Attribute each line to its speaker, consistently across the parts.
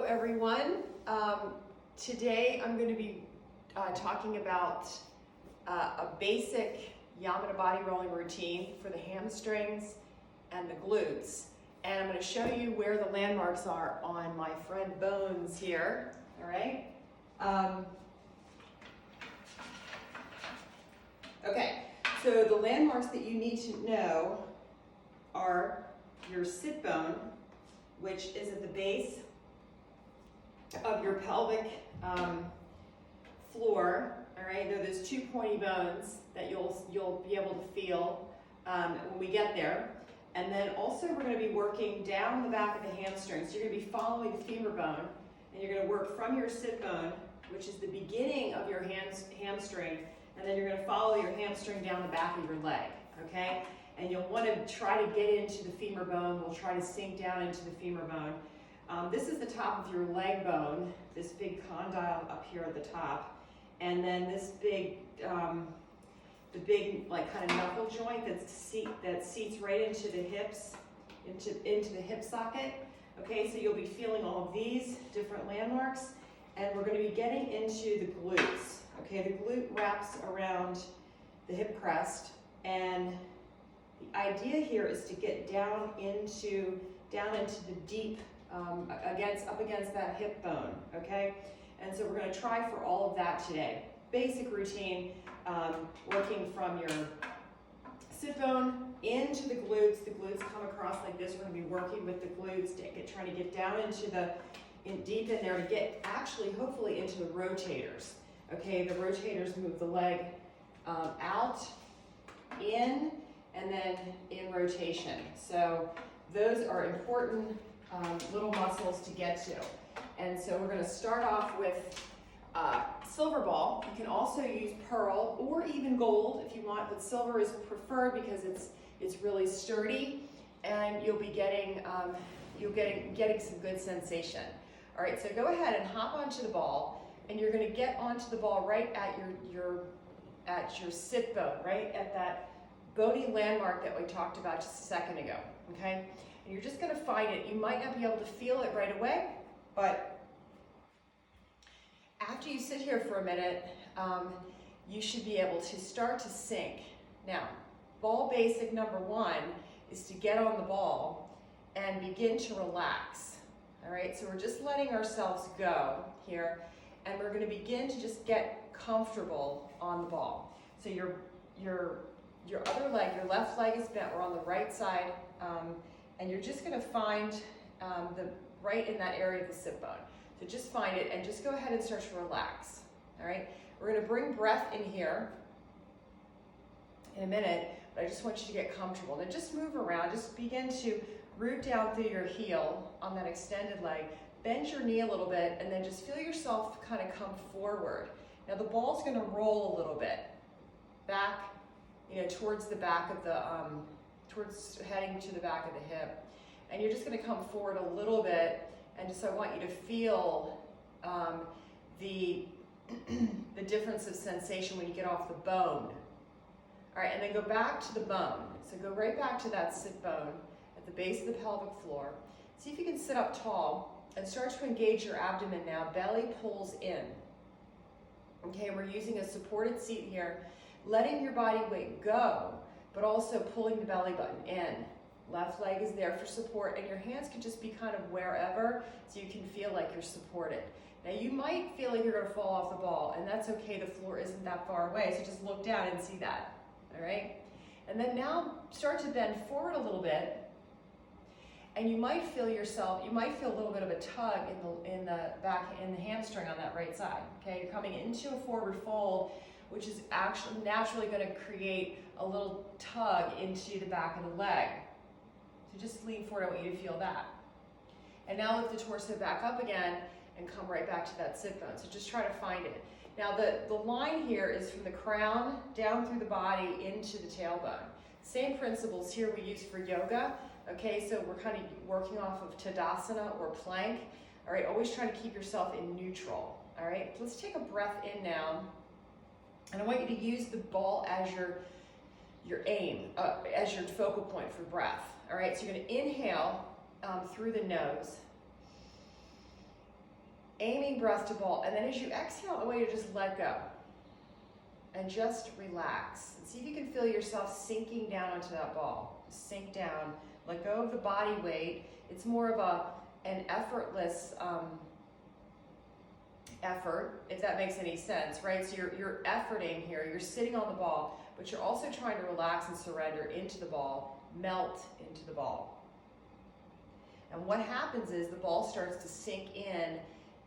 Speaker 1: everyone. Today I'm going to be talking about a basic Yamuna body rolling routine for the hamstrings and the glutes. And I'm going to show you where the landmarks are on my friend Bones here. All right. Okay, so the landmarks that you need to know are your sit bone, which is at the base of your pelvic floor. All right, there are those two pointy bones that you'll be able to feel when we get there. And then also we're going to be working down the back of the hamstring. So you're going to be following the femur bone, and you're going to work from your sit bone, which is the beginning of your hamstring, and then you're going to follow your hamstring down the back of your leg. Okay, and you'll want to try to get into the femur bone. We'll try to sink down into the femur bone. This is the top of your leg bone, this big condyle up here at the top, and then this big, the big like kind of knuckle joint that seats right into the hips, into the hip socket. Okay, so you'll be feeling all of these different landmarks, and we're going to be getting into the glutes. Okay, the glute wraps around the hip crest, and the idea here is to get down into the deep, up against that hip bone, okay? And so we're going to try for all of that today. Basic routine, working from your sit bone into the glutes. The glutes come across like this. We're going to be working with the glutes, trying to get down into deep in there to get actually, hopefully, into the rotators. Okay, the rotators move the leg out, in, and then in rotation. So those are important little muscles to get to. And so we're going to start off with silver ball. You can also use pearl or even gold if you want, but silver is preferred because it's really sturdy, and you'll be getting some good sensation. All right, so go ahead and hop onto the ball, and you're going to get onto the ball right at your sit bone, right at that bony landmark that we talked about just a second ago. Okay, and you're just going to find it. You might not be able to feel it right away, but after you sit here for a minute, you should be able to start to sink. Now, ball basic number one is to get on the ball and begin to relax. All right, so we're just letting ourselves go here, and we're going to begin to just get comfortable on the ball. So your other leg, your left leg is bent. We're on the right side, and you're just going to find right in that area of the sit bone. So just find it and just go ahead and start to relax. All right, we're going to bring breath in here in a minute, but I just want you to get comfortable. Then just move around. Just begin to root down through your heel on that extended leg. Bend your knee a little bit, and then just feel yourself kind of come forward. Now the ball's going to roll a little bit back, towards the back of the, towards heading to the back of the hip. And you're just going to come forward a little bit, and just I want you to feel the difference of sensation when you get off the bone. All right, and then go back to the bone. So go right back to that sit bone at the base of the pelvic floor. See if you can sit up tall and start to engage your abdomen now. Belly pulls in. Okay, we're using a supported seat here, letting your body weight go, but also pulling the belly button in. Left leg is there for support, and your hands can just be kind of wherever so you can feel like you're supported. Now you might feel like you're going to fall off the ball, and that's okay. The floor isn't that far away, so just look down and see that. All right? And then now start to bend forward a little bit, and you might feel a little bit of a tug in the hamstring on that right side. Okay, you're coming into a forward fold, which is actually naturally going to create a little tug into the back of the leg. So just lean forward. I want you to feel that. And now lift the torso back up again and come right back to that sit bone. So just try to find it. Now the line here is from the crown down through the body into the tailbone. Same principles here we use for yoga. Okay, so we're kind of working off of Tadasana or plank. All right, always trying to keep yourself in neutral. All right, let's take a breath in now. And I want you to use the ball as your aim, as your focal point for breath. All right, so you're going to inhale through the nose. aiming breath to ball. And then as you exhale, I want you to just let go and just relax. And see if you can feel yourself sinking down onto that ball. Sink down, let go of the body weight. It's more of an effortless effort, if that makes any sense, right? So you're efforting here, you're sitting on the ball, but you're also trying to relax and surrender into the ball, melt into the ball. And what happens is the ball starts to sink in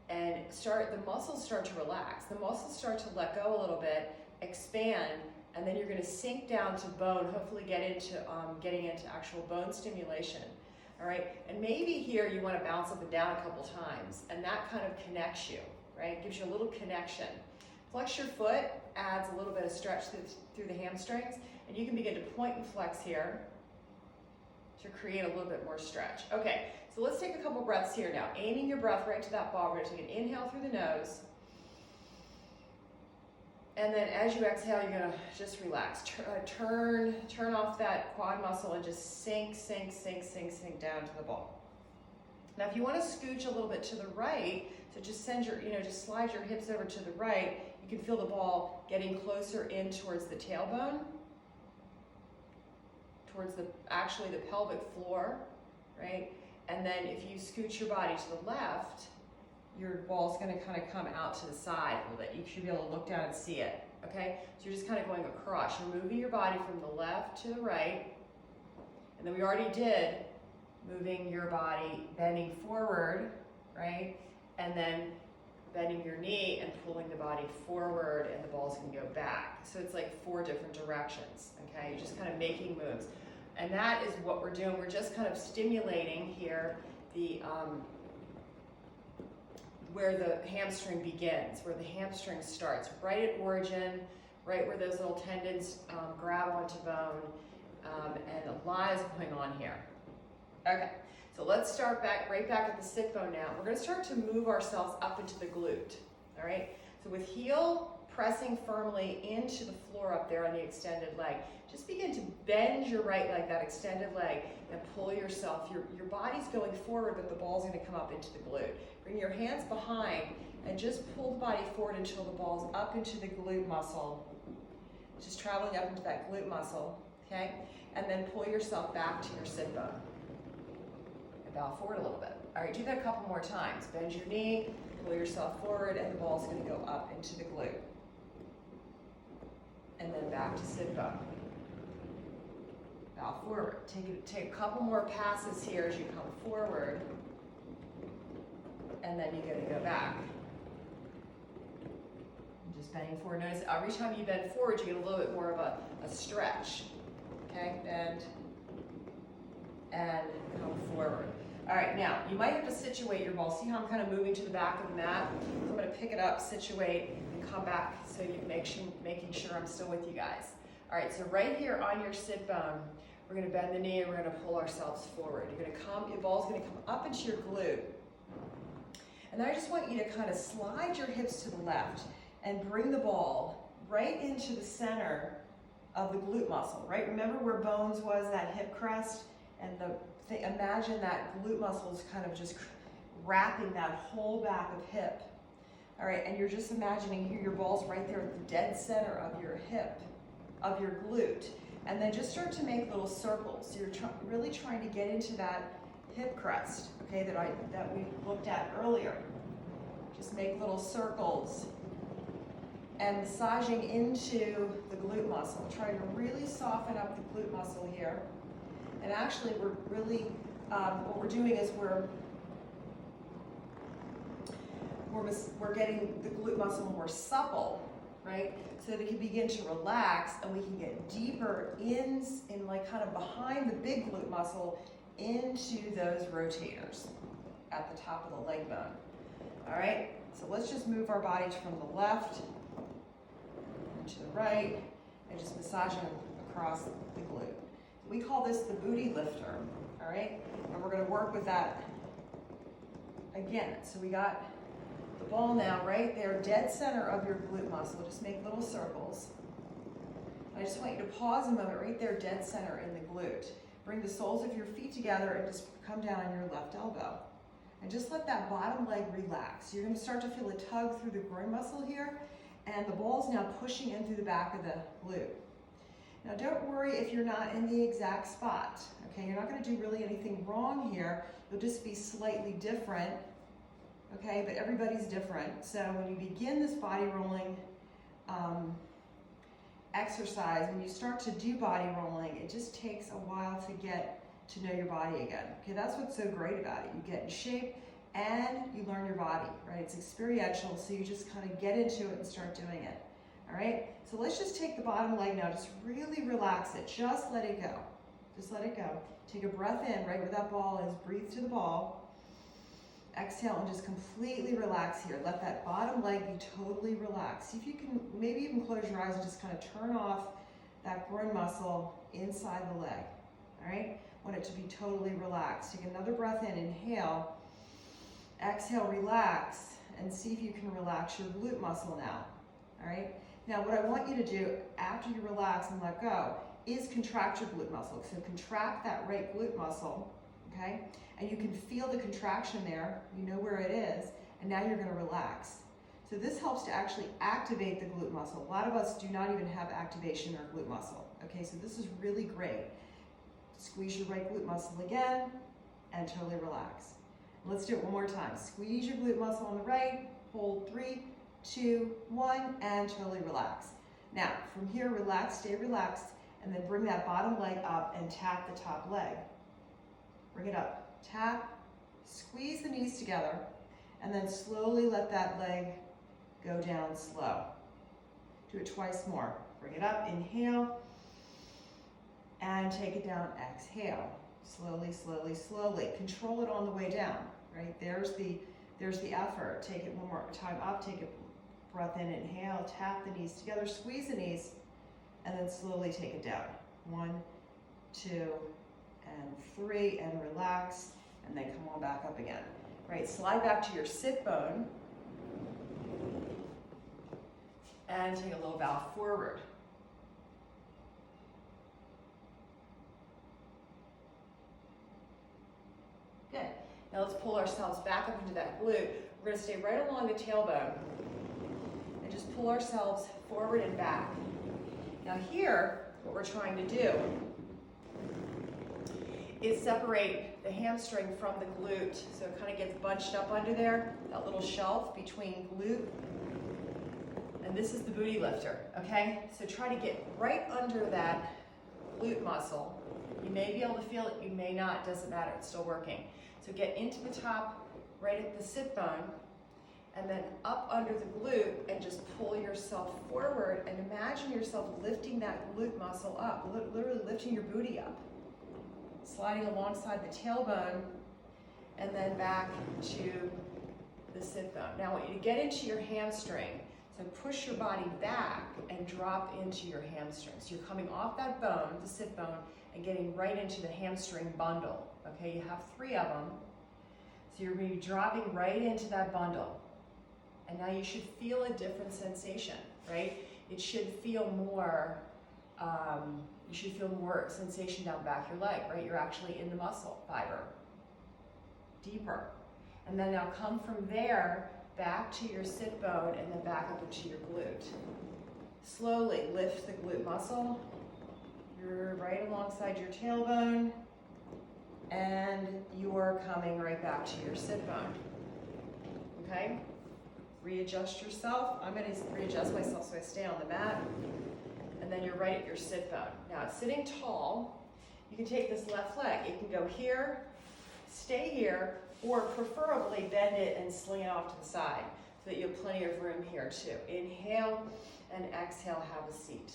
Speaker 1: and the muscles start to relax. The muscles start to let go a little bit, expand, and then you're going to sink down to bone, hopefully getting into actual bone stimulation. All right, and maybe here you want to bounce up and down a couple times, and that kind of connects you, right? Gives you a little connection. Flex your foot, adds a little bit of stretch through the hamstrings, and you can begin to point and flex here to create a little bit more stretch. Okay, so let's take a couple breaths here now. Aiming your breath right to that ball. We're going to take an inhale through the nose. And then as you exhale, you're going to just relax. Turn off that quad muscle and just sink down to the ball. Now, if you want to scooch a little bit to the right, so just just slide your hips over to the right, you can feel the ball getting closer in towards the tailbone, towards the pelvic floor, right? And then if you scooch your body to the left, your ball's going to kind of come out to the side a little bit. You should be able to look down and see it, okay? So you're just kind of going across. You're moving your body from the left to the right. And then we already did moving your body, bending forward, right? And then bending your knee and pulling the body forward, and the ball's going to go back. So it's like 4 different directions, okay? You're just kind of making moves. And that is what we're doing. We're just kind of stimulating here the where the hamstring begins, where the hamstring starts, right at origin, right where those little tendons grab onto bone, and a lot is going on here. Okay, so let's start right back at the sit bone now. We're going to start to move ourselves up into the glute, all right? So with heel pressing firmly into the floor up there on the extended leg, just begin to bend your right leg, that extended leg, and pull yourself. Your body's going forward, but the ball's going to come up into the glute. Bring your hands behind and just pull the body forward until the ball's up into the glute muscle. Just traveling up into that glute muscle, okay? And then pull yourself back to your sit bone. And bow forward a little bit. All right, do that a couple more times. Bend your knee, pull yourself forward, and the ball's going to go up into the glute. And then back to sit bone. Bow forward. Take a couple more passes here as you come forward. And then you're going to go back. Just bending forward. Notice every time you bend forward, you get a little bit more of a stretch. Okay, bend and come forward. All right, now you might have to situate your ball. See how I'm kind of moving to the back of the mat? I'm going to pick it up, situate, and come back so you making sure I'm still with you guys. All right, so right here on your sit bone, we're going to bend the knee and we're going to pull ourselves forward. Your ball's going to come up into your glute. And then I just want you to kind of slide your hips to the left and bring the ball right into the center of the glute muscle, right? Remember where bones was, that hip crest? And imagine that glute muscle is kind of just wrapping that whole back of hip. All right, and you're just imagining here your ball's right there at the dead center of your hip, of your glute. And then just start to make little circles. So you're really trying to get into that hip crest, okay, that we looked at earlier. Just make little circles and massaging into the glute muscle. Trying to really soften up the glute muscle here. And actually, we're really, what we're doing is we're getting the glute muscle more supple, right? So that it can begin to relax and we can get deeper in like kind of behind the big glute muscle into those rotators at the top of the leg bone. All right, so let's just move our bodies from the left and to the right and just massaging across the glute. We call this the booty lifter, all right? And we're gonna work with that again. So we got the ball now right there, dead center of your glute muscle. Just make little circles. I just want you to pause a moment right there, dead center in the glute. Bring the soles of your feet together and just come down on your left elbow. And just let that bottom leg relax. You're gonna start to feel a tug through the groin muscle here, and the ball's now pushing in through the back of the glute. Now don't worry if you're not in the exact spot, okay? You're not gonna do really anything wrong here. You'll just be slightly different, okay? But everybody's different. So when you begin this body rolling exercise, when you start to do body rolling, it just takes a while to get to know your body again. Okay, that's what's so great about it. You get in shape and you learn your body, right? It's experiential, so you just kind of get into it and start doing it. All right, so let's just take the bottom leg now, just really relax it, just let it go. Just let it go. Take a breath in, right where that ball is, breathe to the ball. Exhale and just completely relax here. Let that bottom leg be totally relaxed. See if you can maybe even close your eyes and just kind of turn off that groin muscle inside the leg, all right? Want it to be totally relaxed. Take another breath in, inhale. Exhale, relax, and see if you can relax your glute muscle now, all right? Now what I want you to do after you relax and let go is contract your glute muscle. So contract that right glute muscle, okay? And you can feel the contraction there, you know where it is, and now you're gonna relax. So this helps to actually activate the glute muscle. A lot of us do not even have activation in our glute muscle, okay? So this is really great. Squeeze your right glute muscle again, and totally relax. Let's do it one more time. Squeeze your glute muscle on the right, hold 3, 2, 1, and totally relax. Now, from here, relax, stay relaxed, and then bring that bottom leg up and tap the top leg. Bring it up. Tap, squeeze the knees together, and then slowly let that leg go down slow. Do it twice more. Bring it up, inhale, and take it down, exhale. Slowly, slowly, slowly. Control it on the way down, right? There's the effort. Take it one more time up, take a breath in, inhale, tap the knees together, squeeze the knees, and then slowly take it down. 1, 2, and 3, and relax, and then come on back up again. Right, slide back to your sit bone, and take a little bow forward. Good. Now let's pull ourselves back up into that glute. We're gonna stay right along the tailbone, and just pull ourselves forward and back. Now here, what we're trying to do is separate the hamstring from the glute, so it kind of gets bunched up under there, that little shelf between glute, and this is the booty lifter, okay? So try to get right under that glute muscle. You may be able to feel it, you may not, doesn't matter, it's still working. So get into the top, right at the sit bone, and then up under the glute, and just pull yourself forward, and imagine yourself lifting that glute muscle up, literally lifting your booty up. Sliding alongside the tailbone, and then back to the sit bone. Now I want you to get into your hamstring. So push your body back and drop into your hamstring. So you're coming off that bone, the sit bone, and getting right into the hamstring bundle. Okay, you have 3 of them. So you're going to be dropping right into that bundle. And now you should feel a different sensation, right? It should feel more, you should feel more sensation down the back of your leg, right? You're actually in the muscle fiber, deeper. And then now come from there back to your sit bone and then back up into your glute. Slowly lift the glute muscle. You're right alongside your tailbone, and you're coming right back to your sit bone. Okay? Readjust yourself. I'm going to readjust myself so I stay on the mat. And then you're right at your sit bone. Now, sitting tall, you can take this left leg. It can go here, stay here, or preferably bend it and sling it off to the side so that you have plenty of room here too. Inhale and exhale, have a seat.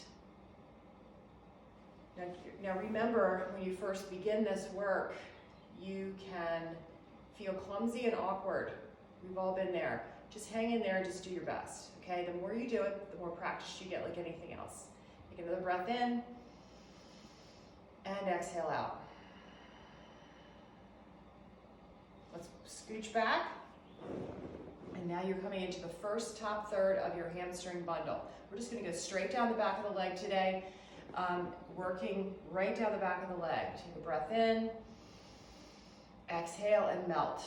Speaker 1: Now remember, when you first begin this work, you can feel clumsy and awkward. We've all been there. Just hang in there and just do your best, okay? The more you do it, the more practice you get like anything else. Take another breath in and exhale out. Let's scooch back. And now you're coming into the first top third of your hamstring bundle. We're just gonna go straight down the back of the leg today, working right down the back of the leg. Take a breath in, exhale and melt.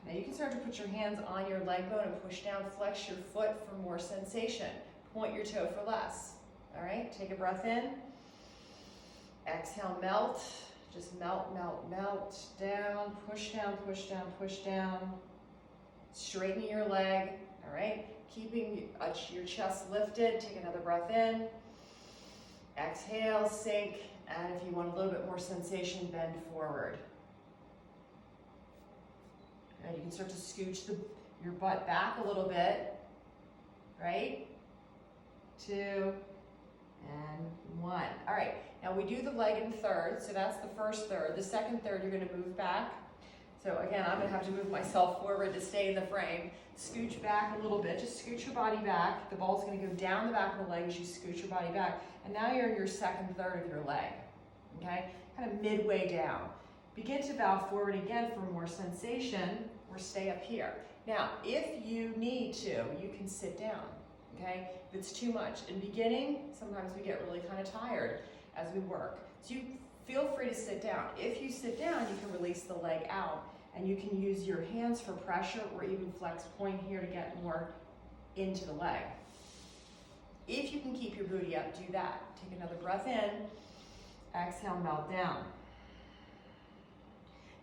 Speaker 1: Now you can start to put your hands on your leg bone and push down, flex your foot for more sensation. Point your toe for less. All right, take a breath in. Exhale, melt. Just melt, melt, melt. Down, push down, push down, push down. Straighten your leg, all right? Keeping your chest lifted. Take another breath in. Exhale, sink. And if you want a little bit more sensation, bend forward. And you can start to scooch your butt back a little bit, right? 2 and 1. All right, now we do the leg in thirds, so that's the first third. The second third, you're gonna move back. So again, I'm gonna have to move myself forward to stay in the frame. Scooch back a little bit, just scooch your body back. The ball's gonna go down the back of the leg as you scooch your body back. And now you're in your second third of your leg, okay? Kind of midway down. Begin to bow forward again for more sensation, or stay up here. Now, if you need to, you can sit down, okay? If it's too much. In beginning, sometimes we get really kind of tired as we work. So you feel free to sit down. If you sit down, you can release the leg out, and you can use your hands for pressure or even flex point here to get more into the leg. If you can keep your booty up, do that. Take another breath in. Exhale, melt down.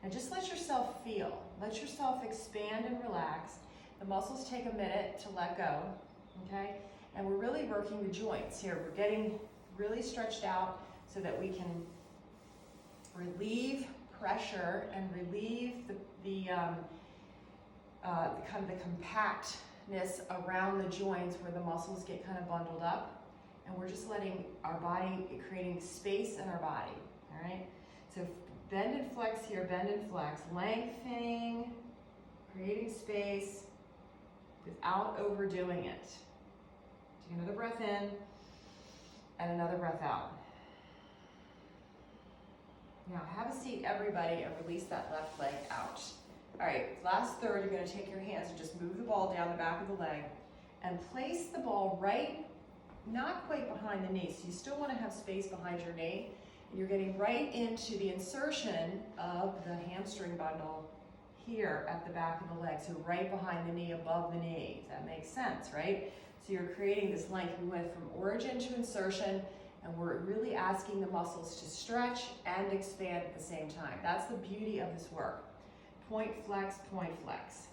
Speaker 1: And just let yourself feel. Let yourself expand and relax. The muscles take a minute to let go, okay? And we're really working the joints here. We're getting really stretched out so that we can relieve pressure and relieve the kind of the compactness around the joints where the muscles get kind of bundled up. And we're just letting our body, creating space in our body, all right? So bend and flex here, bend and flex, lengthening, creating space without overdoing it. Take another breath in and another breath out. Now have a seat, everybody, and release that left leg out. All right, last third, you're gonna take your hands and just move the ball down the back of the leg and place the ball right, not quite behind the knee, so you still wanna have space behind your knee. And you're getting right into the insertion of the hamstring bundle here at the back of the leg, so right behind the knee, above the knee. That makes sense, right? So you're creating this length. We went from origin to insertion, and we're really asking the muscles to stretch and expand at the same time. That's the beauty of this work. Point, flex, point, flex.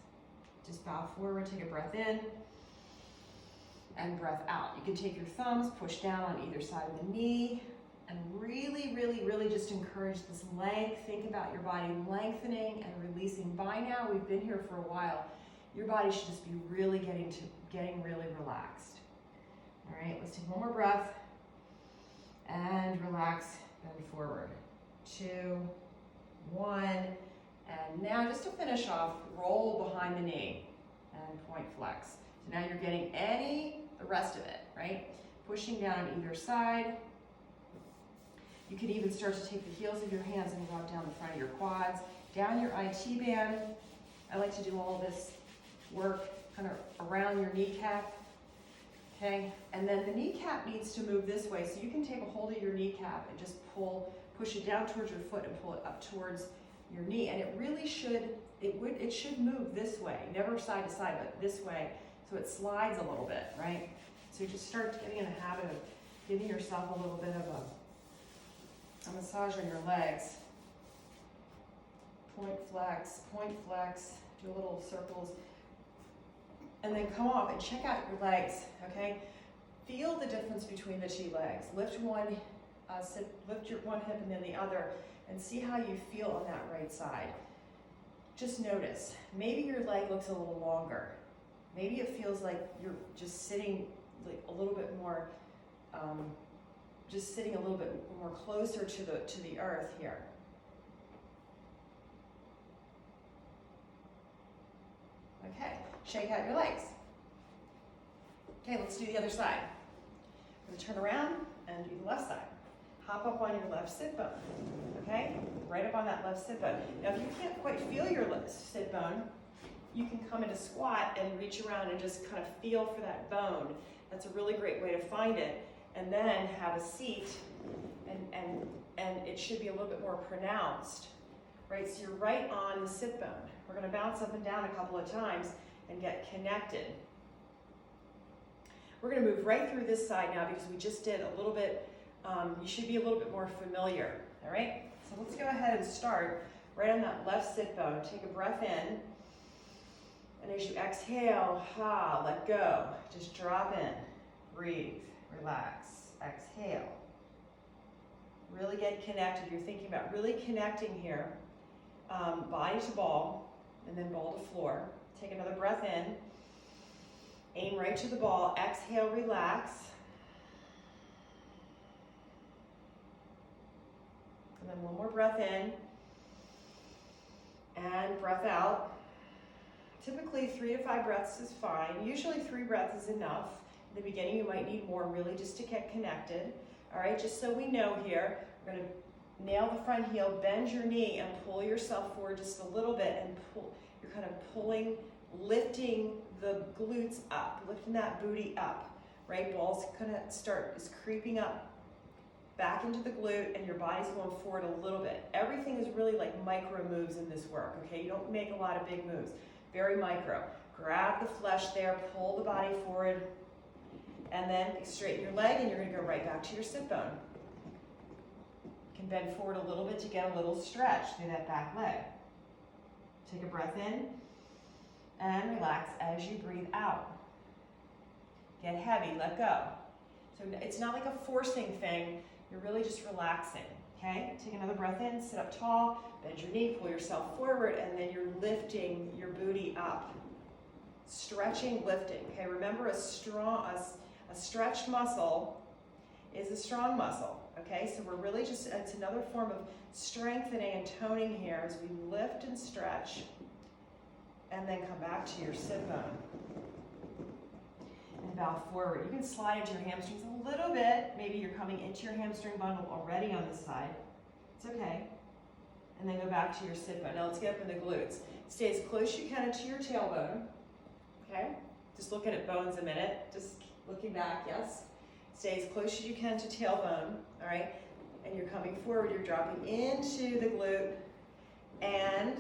Speaker 1: Just bow forward, take a breath in, and breath out. You can take your thumbs, push down on either side of the knee, and really, really, really just encourage this length. Think about your body lengthening and releasing. By now, we've been here for a while. Your body should just be really getting really relaxed. All right, let's take one more breath. And relax, bend forward. 2, 1, and now just to finish off, roll behind the knee and point flex. So now you're getting the rest of it, right? Pushing down on either side. You could even start to take the heels of your hands and walk down the front of your quads, down your IT band. I like to do all this work kind of around your kneecap. Okay, and then the kneecap needs to move this way, so you can take a hold of your kneecap and just push it down towards your foot and pull it up towards your knee. And it really should, it should move this way, never side to side, but this way, so it slides a little bit, right? So just start getting in the habit of giving yourself a little bit of a massage on your legs. Point, flex, do little circles. And then come off and check out your legs, okay? Feel the difference between the two legs. Lift lift your one hip and then the other, and see how you feel on that right side. Just notice, maybe your leg looks a little longer. Maybe it feels like you're just sitting like a little bit more, just sitting a little bit more closer to the earth here. Okay, shake out your legs. Okay, let's do the other side. I'm gonna turn around and do the left side. Hop up on your left sit bone, okay? Right up on that left sit bone. Now, if you can't quite feel your left sit bone, you can come into squat and reach around and just kind of feel for that bone. That's a really great way to find it. And then have a seat, and it should be a little bit more pronounced right? So you're right on the sit bone. We're gonna bounce up and down a couple of times and get connected. We're gonna move right through this side now because we just did a little bit, you should be a little bit more familiar, all right? So let's go ahead and start right on that left sit bone. Take a breath in, and as you exhale, let go. Just drop in, breathe, relax, exhale. Really get connected. You're thinking about really connecting here, body to ball, and then ball to floor. Take another breath in, aim right to the ball, exhale, relax. And then one more breath in, and breath out. Typically 3 to 5 breaths is fine. Usually 3 breaths is enough. In the beginning you might need more, really just to get connected. All right, just so we know here, we're gonna nail the front heel, bend your knee and pull yourself forward just a little bit and pull. You're kind of pulling, lifting the glutes up, lifting that booty up, right? Ball's gonna is creeping up back into the glute and your body's going forward a little bit. Everything is really like micro moves in this work, okay? You don't make a lot of big moves, very micro. Grab the flesh there, pull the body forward, and then straighten your leg and you're gonna go right back to your sit bone. You can bend forward a little bit to get a little stretch through that back leg. Take a breath in and relax as you breathe out. Get heavy, let go. So it's not like a forcing thing, you're really just relaxing, okay? Take another breath in, sit up tall, bend your knee, pull yourself forward, and then you're lifting your booty up. Stretching, lifting, okay? Remember a stretched muscle is a strong muscle, okay? So we're really just, it's another form of strengthening and toning here as we lift and stretch and then come back to your sit bone. And bow forward. You can slide into your hamstrings a little bit. Maybe you're coming into your hamstring bundle already on this side. It's okay. And then go back to your sit bone. Now let's get up in the glutes. Stay as close as you can to your tailbone, okay? Just looking at bones a minute, just looking back, yes. Stay as close as you can to tailbone, all right? And you're coming forward, you're dropping into the glute and,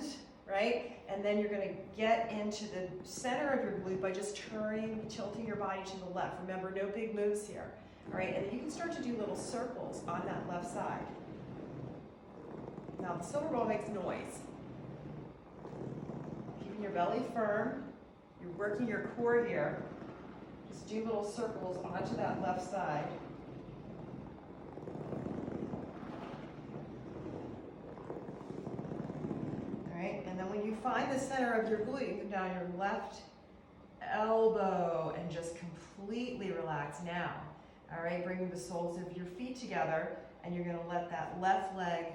Speaker 1: right? And then you're gonna get into the center of your glute by just tilting your body to the left. Remember, no big moves here, all right? And then you can start to do little circles on that left side. Now the silver ball makes noise. Keeping your belly firm, you're working your core here. Just do little circles onto that left side. All right, and then when you find the center of your glute, you come down your left elbow and just completely relax now. All right, bringing the soles of your feet together, and you're gonna let that left leg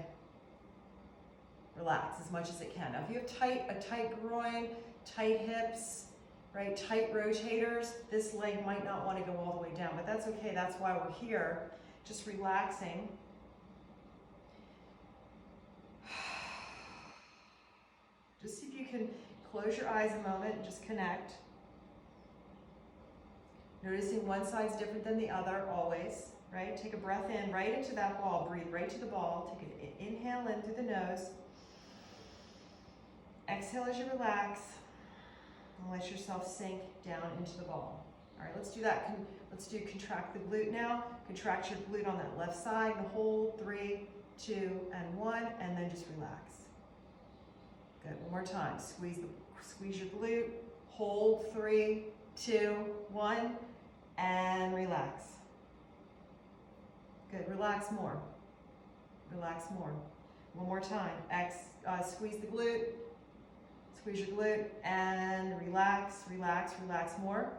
Speaker 1: relax as much as it can. Now, if you have a tight groin, tight hips, right, tight rotators, this leg might not want to go all the way down, but that's okay. That's why we're here, just relaxing. Just see if you can close your eyes a moment and just connect. Noticing one side's different than the other, always, right? Take a breath in, right into that ball. Breathe right to the ball. Take an inhale in through the nose. Exhale as you relax. And let yourself sink down into the ball. All right, let's do that. Let's do contract the glute now. Contract your glute on that left side and hold 3, 2, and 1, and then just relax. Good, one more time. Squeeze your glute. Hold 3, 2, 1, and relax. Good, relax more. Relax more. One more time. Squeeze the glute. Squeeze your glute and relax, relax, relax more.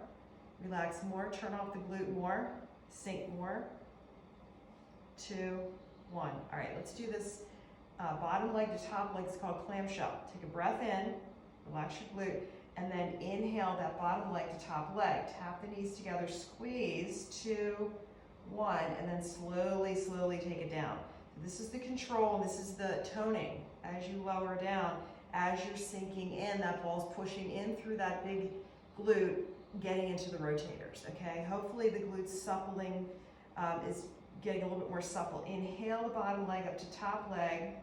Speaker 1: Relax more, turn off the glute more, sink more. 2, 1. All right, let's do this bottom leg to top leg. It's called clamshell. Take a breath in, relax your glute, and then inhale that bottom leg to top leg. Tap the knees together, squeeze, 2, 1, and then slowly, slowly take it down. This is the control, and this is the toning. As you lower down, as you're sinking in, that ball's pushing in through that big glute, getting into the rotators, okay? Hopefully the glute suppling is getting a little bit more supple. Inhale the bottom leg up to top leg.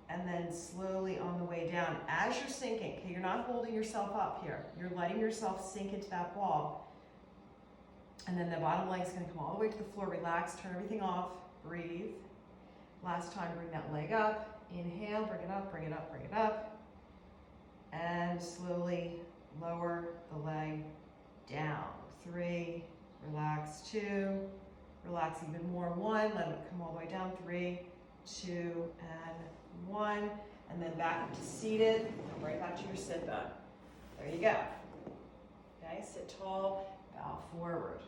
Speaker 1: and then slowly on the way down as you're sinking. Okay, you're not holding yourself up here. You're letting yourself sink into that ball. And then the bottom leg is going to come all the way to the floor. Relax, turn everything off, breathe. Last time, bring that leg up. Inhale, bring it up, bring it up, bring it up. And slowly lower the leg down. 3, relax, 2, relax even more, 1, let it come all the way down, 3, 2, and 1. And then back up to seated, come right back to your sit bone. There you go. Okay, sit tall, bow forward.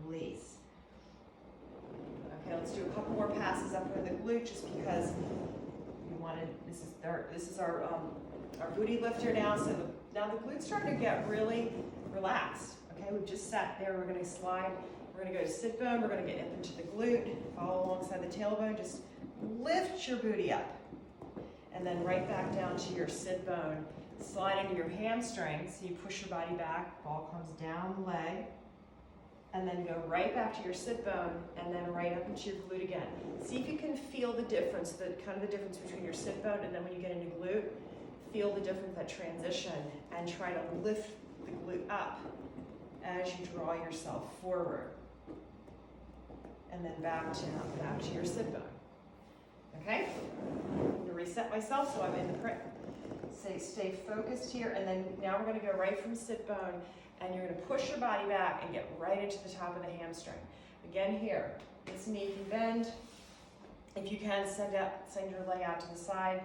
Speaker 1: Release. Okay, let's do a couple more passes up for the glute just because we wanted, this is our booty lifter now. So now the glute's starting to get really relaxed. Okay, we've just sat there, we're gonna slide, we're gonna go to sit bone, we're gonna get up into the glute, follow alongside the tailbone, just lift your booty up. And then right back down to your sit bone. Slide into your hamstrings, so you push your body back, ball comes down the leg, and then go right back to your sit bone, and then right up into your glute again. See if you can feel the difference, kind of the difference between your sit bone and then when you get into glute, feel the difference, that transition, and try to lift the glute up as you draw yourself forward. And then back to your sit bone. Okay? I'm gonna reset myself so I'm in the print. Stay focused here, and then now we're gonna go right from sit bone, and you're gonna push your body back and get right into the top of the hamstring. Again here, this knee can bend. If you can, send your leg out to the side.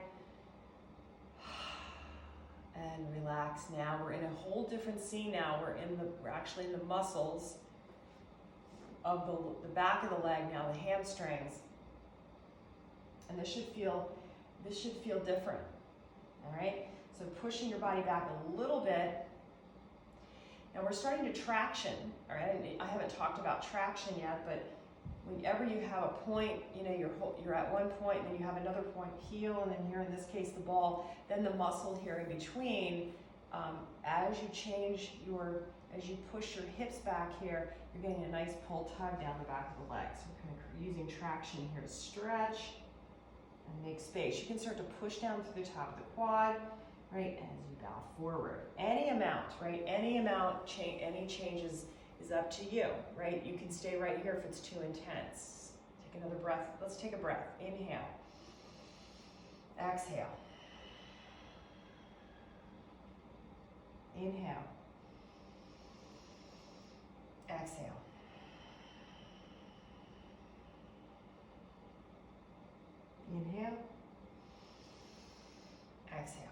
Speaker 1: And relax now. We're in a whole different scene now. We're actually in the muscles of the back of the leg now, the hamstrings. And this should feel different. All right? So pushing your body back a little bit. Now we're starting to traction. All right? I haven't talked about traction yet, but whenever you have a point, you know, you're at one point, and then you have another point, heel, and then here in this case the ball, then the muscle here in between. As you push your hips back here, you're getting a nice pull tug down the back of the leg. So we're kind of using traction here to stretch and make space. You can start to push down through the top of the quad, right, as you bow forward. Any amount, right? Any changes is up to you, right? You can stay right here if it's too intense. Take another breath. Let's take a breath. Inhale. Exhale. Inhale. Exhale. Inhale. Exhale.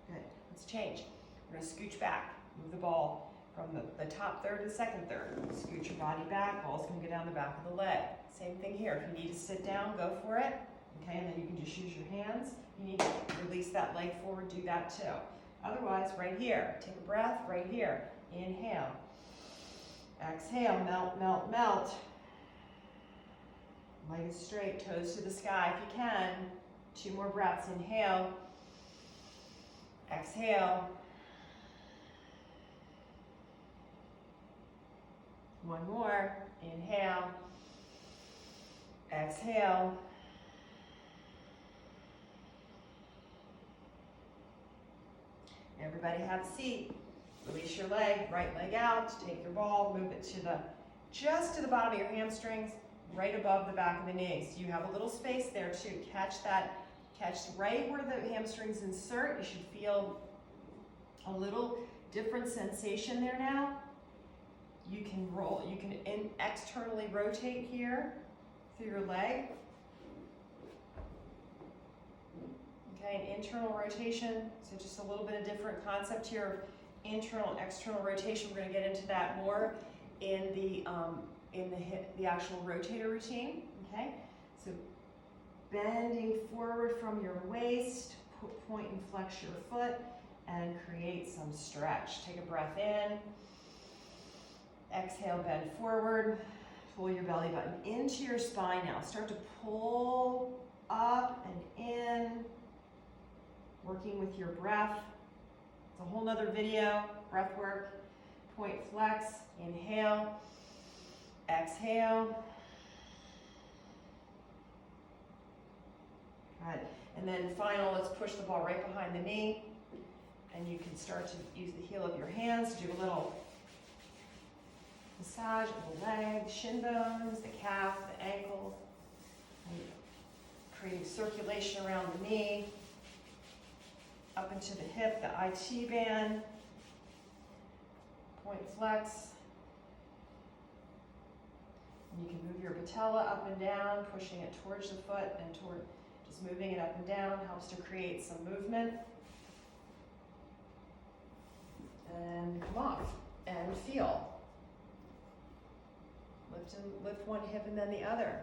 Speaker 1: Good. Let's change. We're going to scooch back. Move the ball from the top third to the second third. Scooch your body back. Ball's going to go down the back of the leg. Same thing here. If you need to sit down, go for it. Okay, and then you can just use your hands. You need to release that leg forward, do that too. Otherwise, right here, take a breath right here. Inhale. Exhale, melt, melt, melt. Leg is straight, toes to the sky if you can. 2 more breaths. Inhale. Exhale. 1 more. Inhale. Exhale. Everybody have a seat. Release your leg, right leg out, take your ball, move it just to the bottom of your hamstrings, right above the back of the knees. You have a little space there too. Catch right where the hamstrings insert. You should feel a little different sensation there now. You can externally rotate here through your leg. Okay, an internal rotation, so just a little bit of different concept here of internal, external rotation. We're going to get into that more in the actual rotator routine. Okay, so bending forward from your waist, point and flex your foot, and create some stretch. Take a breath in. Exhale, bend forward. Pull your belly button into your spine now. Start to pull up and in. Working with your breath. It's a whole nother video, breath work. point flex, inhale, exhale. Good. And then final, let's push the ball right behind the knee. And you can start to use the heel of your hands to do a little massage of the leg, the shin bones, the calf, the ankle, and creating circulation around the knee, up into the hip, the IT band, point flex. And you can move your patella up and down, pushing it towards the foot and toward, just moving it up and down helps to create some movement. And come off and feel. Lift one hip and then the other.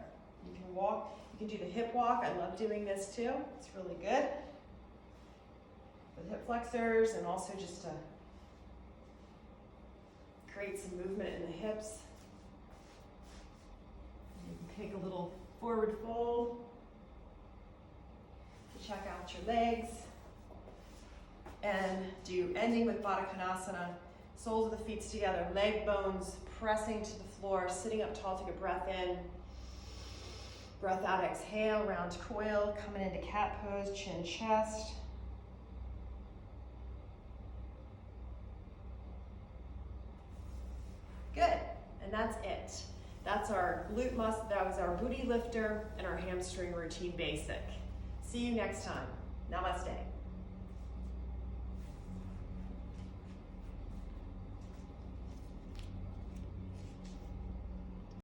Speaker 1: You can walk, you can do the hip walk. I love doing this too. It's really good. With hip flexors and also just to create some movement in the hips. You can take a little forward fold to check out your legs. And do ending with Baddha Konasana, soles of the feet together, leg bones pressing to the floor, sitting up tall, take a breath in. Breath out, exhale, round coil, coming into cat pose, chin, chest. Good, and that's it. That's our glute muscle, that was our booty lifter and our hamstring routine basic. See you next time. Namaste.